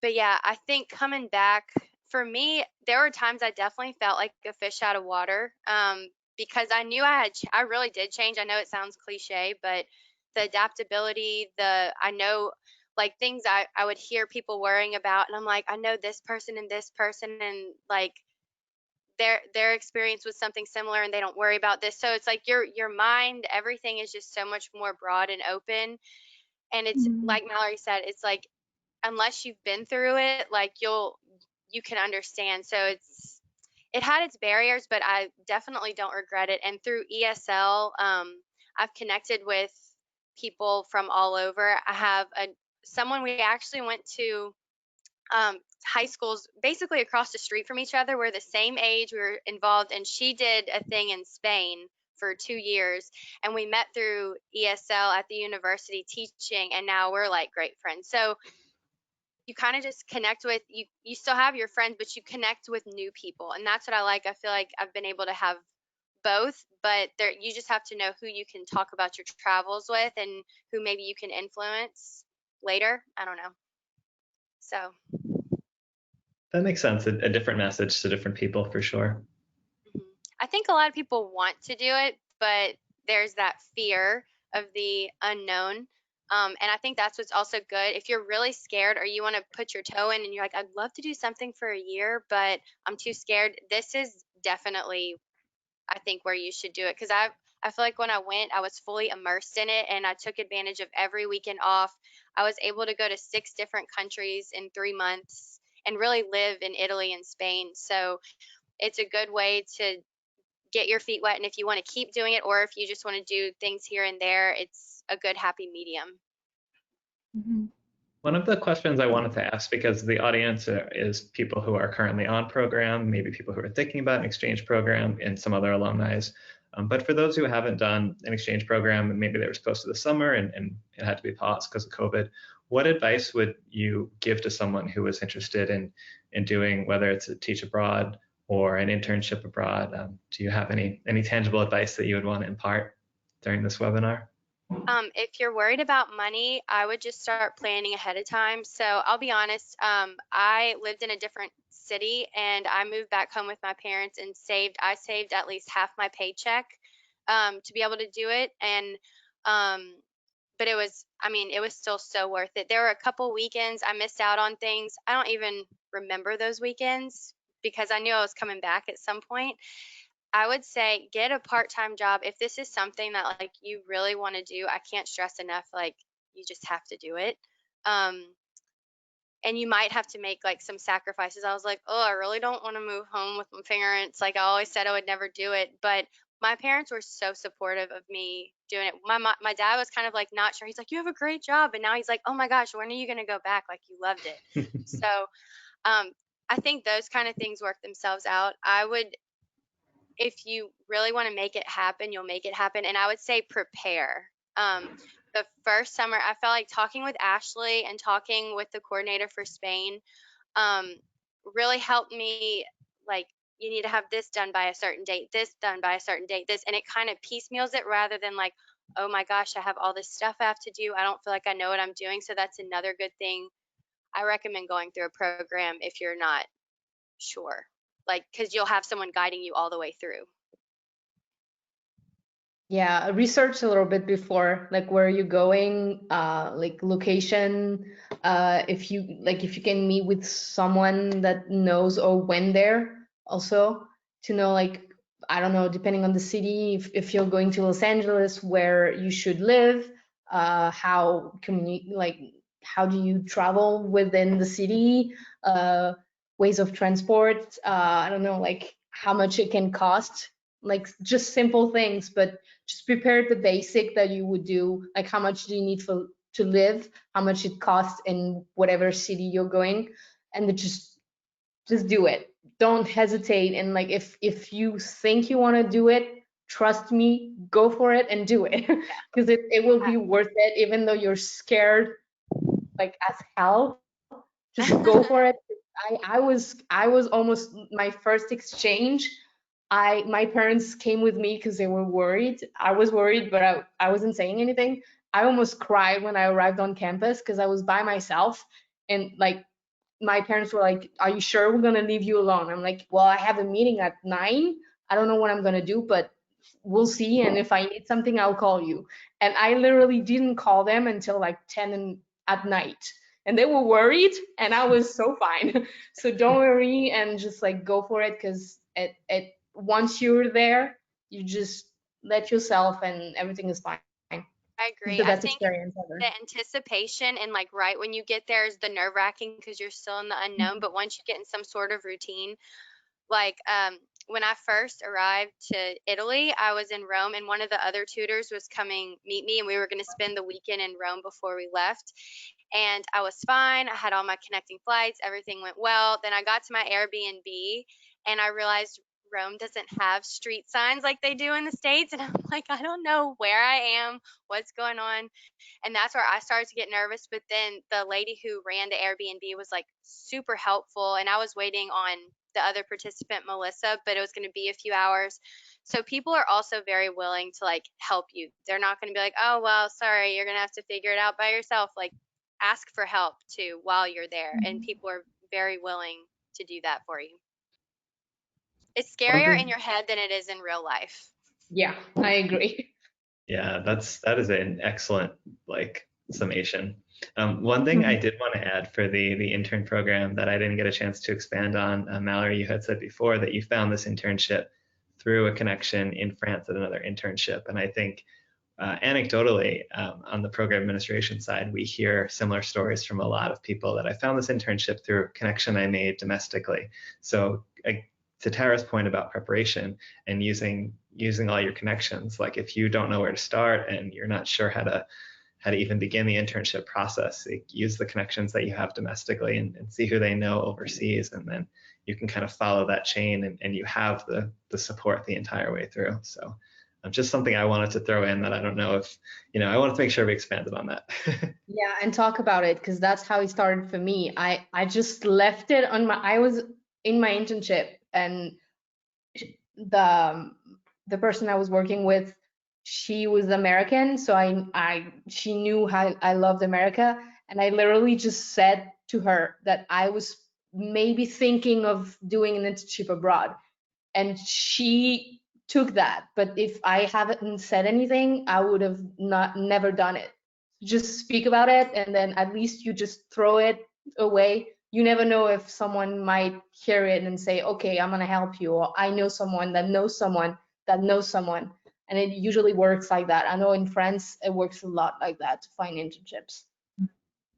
but yeah, I think coming back for me, there were times I definitely felt like a fish out of water, because I knew I really did change. I know it sounds cliche, but the adaptability, I know like things I would hear people worrying about, and I'm like, I know this person, and like their experience was something similar and they don't worry about this. So it's like your mind, everything is just so much more broad and open. And it's Mm-hmm. like Mallory said, it's like unless you've been through it, like you can understand. So it had its barriers, but I definitely don't regret it. And through ESL, I've connected with people from all over. I have someone we actually went to high schools basically across the street from each other. We're the same age. We were involved, and she did a thing in Spain for 2 years, and we met through ESL at the university teaching, and now we're like great friends. So you kind of just connect with you still have your friends, but you connect with new people, and that's what I like. I feel like I've been able to have both, but there you just have to know who you can talk about your travels with and who maybe you can influence later. I don't know. So That makes sense. A different message to different people for sure. I think a lot of people want to do it, but there's that fear of the unknown. And I think that's what's also good. If you're really scared or you want to put your toe in and you're like, I'd love to do something for a year, but I'm too scared. This is definitely, I think, where you should do it. Because I feel like when I went, I was fully immersed in it and I took advantage of every weekend off. I was able to go to 6 different countries in 3 months and really live in Italy and Spain. So it's a good way to get your feet wet. And if you want to keep doing it, or if you just want to do things here and there, it's a good happy medium. Mm-hmm. One of the questions I wanted to ask, because the audience is people who are currently on program, maybe people who are thinking about an exchange program, and some other alumni. But for those who haven't done an exchange program, and maybe they were supposed to this summer and it had to be paused because of COVID, what advice would you give to someone who was interested in doing, whether it's a teach abroad or an internship abroad? Do you have any tangible advice that you would want to impart during this webinar? If you're worried about money, I would just start planning ahead of time. So I'll be honest, I lived in a different city and I moved back home with my parents and I saved at least half my paycheck to be able to do it. And but it was still so worth it. There were a couple weekends I missed out on things. I don't even remember those weekends because I knew I was coming back at some point. I would say get a part-time job if this is something that like you really want to do. I can't stress enough, like you just have to do it. Um, and you might have to make like some sacrifices. I was like, oh, I really don't want to move home with my parents. Like I always said I would never do it, but my parents were so supportive of me doing it. My dad was kind of like not sure. He's like, you have a great job, and now he's like, oh my gosh, when are you gonna go back? Like you loved it. So um, I think those kind of things work themselves out. I would if you really want to make it happen, you'll make it happen. And I would say prepare. The first summer, I felt like talking with Ashley and talking with the coordinator for Spain um, really helped me. Like, you need to have this done by a certain date, this done by a certain date, this, and it kind of piecemeals it rather than like, oh my gosh, I have all this stuff I have to do. I don't feel like I know what I'm doing. So that's another good thing. I recommend going through a program if you're not sure, like, because you'll have someone guiding you all the way through. Yeah, research a little bit before, like where are you going, like location, if you can meet with someone that knows or went there also to know, like, I don't know, depending on the city, if you're going to Los Angeles, where you should live, how how do you travel within the city, ways of transport, I don't know, like how much it can cost, like just simple things, but just prepare the basic that you would do, like how much do you need to live, how much it costs in whatever city you're going, and then just do it. Don't hesitate. And like if you think you want to do it, trust me, go for it and do it, because it will be worth it, even though you're scared like as hell. Just go for it. I was almost my first exchange. My parents came with me because they were worried. I was worried, but I wasn't saying anything. I almost cried when I arrived on campus because I was by myself, and like my parents were like, "Are you sure we're gonna leave you alone?" I'm like, "Well, I have a meeting at 9. I don't know what I'm gonna do, but we'll see. And if I need something, I'll call you." And I literally didn't call them until like 10 at night, and they were worried, and I was so fine. So don't worry and just like go for it, because it once you're there, you just let yourself and everything is fine. I agree. the I best think experience ever. the anticipation and like right when you get there is the nerve wracking because you're still in the unknown. But once you get in some sort of routine, like when I first arrived to Italy, I was in Rome and one of the other tutors was coming meet me and we were going to spend the weekend in Rome before we left. And I was fine. I had all my connecting flights. Everything went well. Then I got to my Airbnb and I realized Rome doesn't have street signs like they do in the States. And I'm like, I don't know where I am, what's going on. And that's where I started to get nervous. But then the lady who ran the Airbnb was like super helpful. And I was waiting on the other participant, Melissa, but it was going to be a few hours. So people are also very willing to like help you. They're not going to be like, oh, well, sorry, you're going to have to figure it out by yourself. Like ask for help too while you're there. And people are very willing to do that for you. It's One scarier in thing, your head than it is in real life. Yeah, I agree. yeah, that is an excellent like summation. One thing I did want to add for the intern program that I didn't get a chance to expand on, Mallory, you had said before that you found this internship through a connection in France at another internship, and I think anecdotally, on the program administration side, we hear similar stories from a lot of people that I found this internship through a connection I made domestically. So to Tara's point about preparation and using all your connections, like if you don't know where to start and you're not sure how to even begin the internship process, use the connections that you have domestically and see who they know overseas, and then you can kind of follow that chain and you have the support the entire way through. So just something I wanted to throw in that I don't know if, I wanted to make sure we expanded on that. Yeah, and talk about it because that's how it started for me. I just left it on I was in my internship and the person I was working with, she was American, so she knew how I loved America, and I literally just said to her that I was maybe thinking of doing an internship abroad, and she took that. But if I haven't said anything, I would have never done it. Just speak about it, and then at least you just throw it away. You never know if someone might hear it and say, okay, I'm gonna help you, or I know someone that knows someone that knows someone. And it usually works like that. I know in France it works a lot like that to find internships.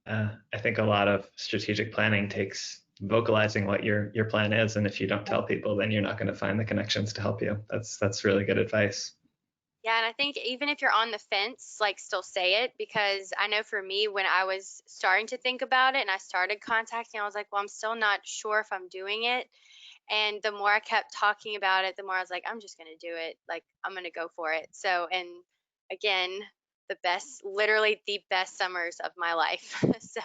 I think a lot of strategic planning takes vocalizing what your plan is, and if you don't tell people, then you're not going to find the connections to help you. That's really good advice. Yeah, and I think even if you're on the fence, like still say it, because I know for me, when I was starting to think about it and I started contacting, I was like, well, I'm still not sure if I'm doing it. And the more I kept talking about it, the more I was like, I'm just going to do it. Like, I'm going to go for it. So, and again, literally the best summers of my life. So,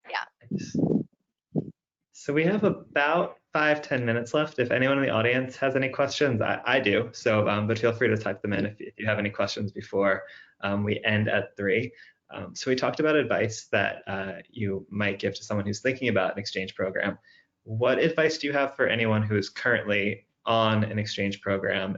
yeah. So we have about 5-10 minutes left. If anyone in the audience has any questions, I do. So, but feel free to type them in if you have any questions before we end at 3. So we talked about advice that you might give to someone who's thinking about an exchange program. What advice do you have for anyone who's currently on an exchange program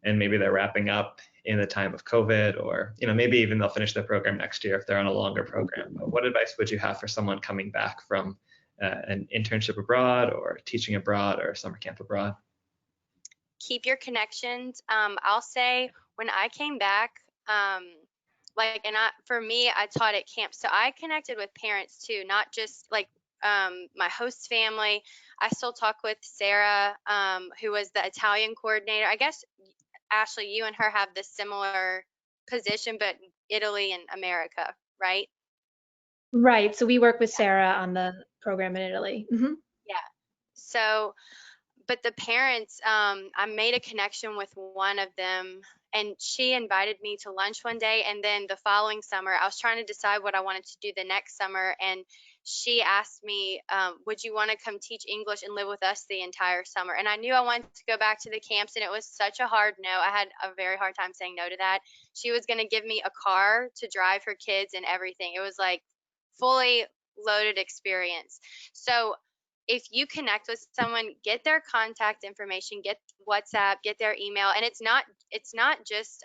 and maybe they're wrapping up in the time of COVID, or maybe even they'll finish their program next year if they're on a longer program? But what advice would you have for someone coming back from an internship abroad or teaching abroad or summer camp abroad? Keep your connections. I'll say when I came back, for me, I taught at camp, so I connected with parents too, not just like my host family. I still talk with Sarah, who was the Italian coordinator. I guess Ashley, you and her have the similar position, but Italy and America, right? Right. So we work with Sarah on the program in Italy. Yeah. So, but the parents, I made a connection with one of them, and she invited me to lunch one day. And then the following summer, I was trying to decide what I wanted to do the next summer. And she asked me, would you want to come teach English and live with us the entire summer? And I knew I wanted to go back to the camps, and it was such a hard no. I had a very hard time saying no to that. She was going to give me a car to drive her kids and everything. It was like fully loaded experience. So if you connect with someone, get their contact information, get WhatsApp, get their email. And it's not just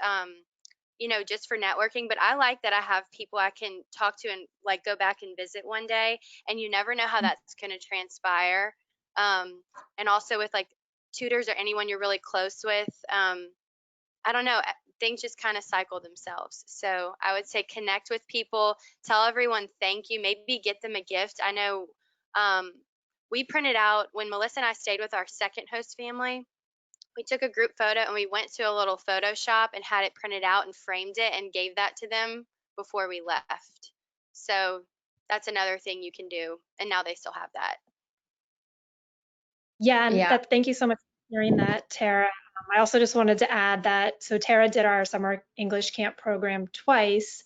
just for networking, but I like that I have people I can talk to and like go back and visit one day, and you never know how that's going to transpire. And also with like tutors or anyone you're really close with, I don't know, things just kind of cycle themselves. So I would say connect with people, tell everyone thank you, maybe get them a gift. I know we printed out, when Melissa and I stayed with our second host family, we took a group photo and we went to a little photo shop and had it printed out and framed it and gave that to them before we left. So that's another thing you can do. And now they still have that. Yeah, and Yeah. thank you so much for sharing that, Tara. I also just wanted to add that, so Tara did our summer English camp program twice,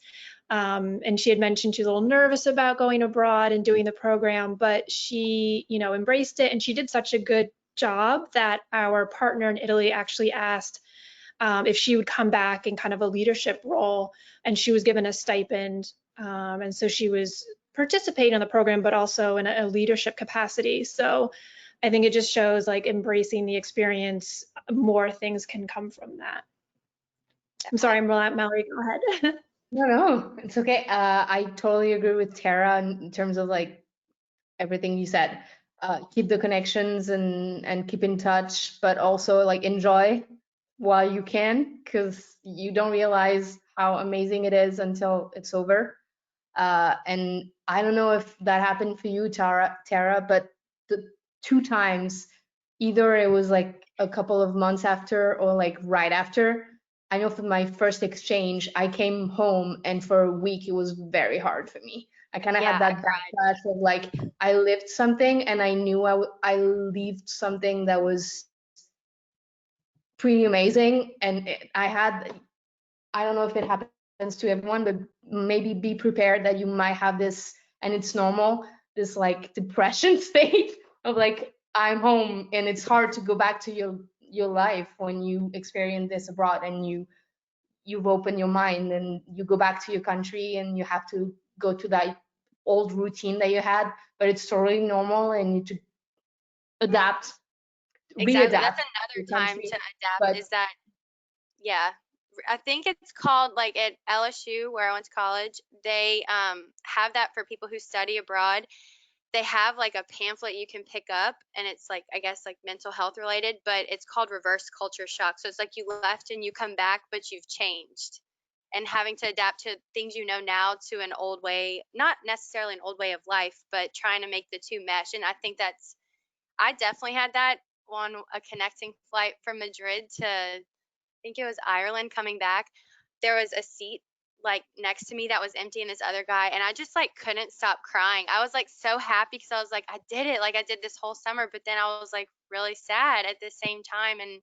and she had mentioned she was a little nervous about going abroad and doing the program, but she, embraced it, and she did such a good job that our partner in Italy actually asked if she would come back in kind of a leadership role, and she was given a stipend, and so she was participating in the program, but also in a leadership capacity. So I think it just shows, like, embracing the experience, more things can come from that. I'm sorry, Mallory, go ahead. No, it's okay. I totally agree with Tara in terms of like everything you said. Keep the connections and keep in touch, but also like enjoy while you can, because you don't realize how amazing it is until it's over. And I don't know if that happened for you, Tara, but the 2 times, either it was like a couple of months after or like right after. I know for my first exchange, I came home and for a week it was very hard for me. I kind of Yeah, had that backlash of like I lived something and I knew I lived something that was pretty amazing, and I don't know if it happens to everyone, but maybe be prepared that you might have this, and it's normal, this like depression state of like I'm home and it's hard to go back to your life when you experience this abroad and you've opened your mind and you go back to your country and you have to go to that old routine that you had, but it's totally normal and you need to adapt, exactly. readapt That's to another your time country. to adapt, But is that, yeah, I think it's called, like, at LSU where I went to college, they have that for people who study abroad. They have like a pamphlet you can pick up, and it's like, I guess, like mental health related, but it's called reverse culture shock. So it's like you left and you come back, but you've changed, and having to adapt to things you know now to an old way, not necessarily an old way of life, but trying to make the two mesh. And I think I definitely had that on a connecting flight from Madrid to, I think it was Ireland, coming back. There was a seat like next to me that was empty, and this other guy, and I just like couldn't stop crying. I was like so happy because I was like, I did it, like I did this whole summer, but then I was like really sad at the same time. And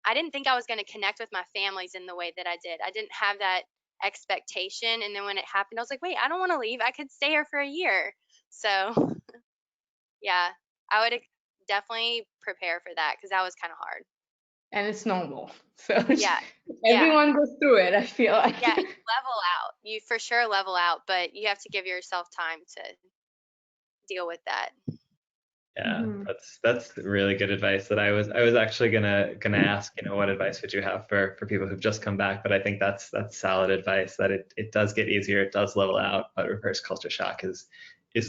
I didn't think I was going to connect with my families in the way that I did. I didn't have that expectation, and then when it happened, I was like, wait, I don't want to leave, I could stay here for a year. So yeah, I would definitely prepare for that because that was kind of hard. and it's normal. So Yeah, yeah. everyone goes through it, I feel like. Yeah, you level out. You for sure level out, but you have to give yourself time to deal with that. Yeah, Mhm. that's really good advice that I was actually gonna ask, what advice would you have for people who've just come back, but I think that's solid advice, that it does get easier, it does level out, but reverse culture shock is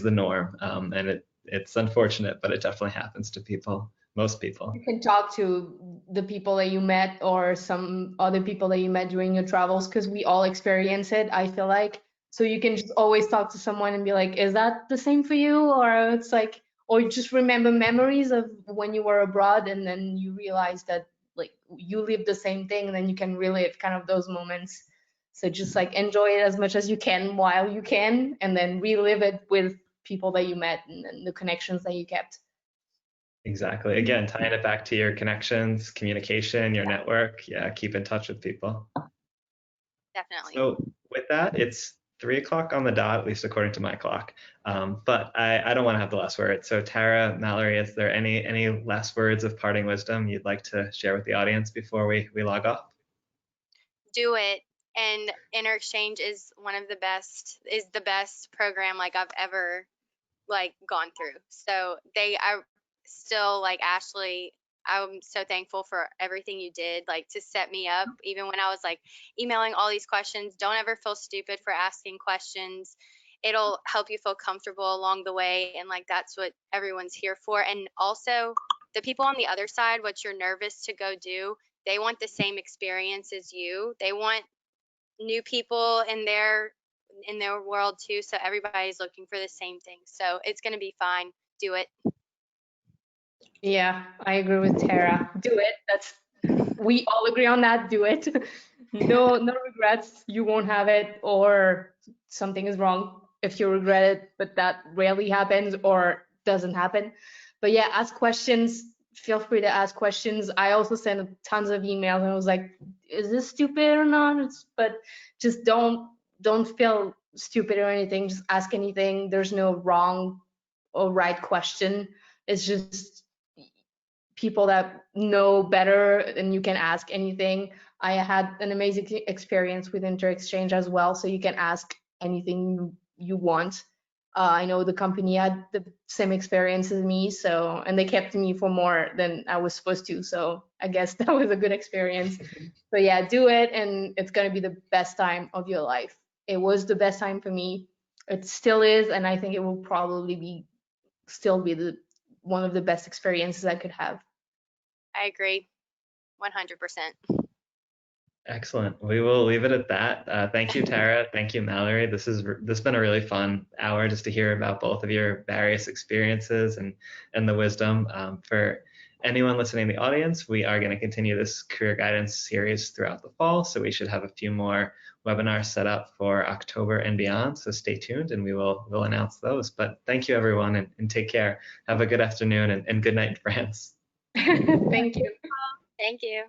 the norm. And it's unfortunate, but it definitely happens to people, most people. You can talk to the people that you met or some other people that you met during your travels, because we all experience it, I feel like. So you can just always talk to someone and be like, is that the same for you? Or it's like, or you just remember memories of when you were abroad and then you realize that like you lived the same thing, and then you can relive kind of those moments. So just like enjoy it as much as you can while you can, and then relive it with people that you met and the connections that you kept. Exactly. Again, tying it back to your connections, communication, your network. Yeah, keep in touch with people. Definitely. So with that, it's 3 o'clock on the dot, at least according to my clock. But I don't want to have the last word. So Tara, Mallory, is there any last words of parting wisdom you'd like to share with the audience before we log off? Do it. And InterExchange is the best program like I've ever like gone through. So I still, like, Ashley, I'm so thankful for everything you did, like, to set me up, even when I was like emailing all these questions. Don't ever feel stupid for asking questions. It'll help you feel comfortable along the way. And like, that's what everyone's here for. And also the people on the other side, what you're nervous to go do, they want the same experience as you. They want new people in their world too. So everybody's looking for the same thing. So it's going to be fine. Do it. Yeah, I agree with Tara. Do it. We all agree on that. Do it. No regrets. You won't have it, or something is wrong if you regret it, but that rarely happens or doesn't happen. But yeah, ask questions. Feel free to ask questions. I also sent tons of emails and I was like, is this stupid or not? But just don't feel stupid or anything. Just ask anything. There's no wrong or right question. It's just people that know better and you can ask anything. I had an amazing experience with InterExchange as well, so you can ask anything you want. I know the company had the same experience as me, and they kept me for more than I was supposed to, so I guess that was a good experience. So yeah, do it, and it's gonna be the best time of your life. It was the best time for me. It still is, and I think it will probably still be one of the best experiences I could have. I agree 100%. Excellent. We will leave it at that. Thank you, Tara. Thank you, Mallory. This has been a really fun hour just to hear about both of your various experiences and the wisdom. For anyone listening in the audience, we are going to continue this career guidance series throughout the fall, so we should have a few more webinars set up for October and beyond. So stay tuned, and we'll announce those. But thank you, everyone, and take care. Have a good afternoon and good night in France. Thank you. Thank you.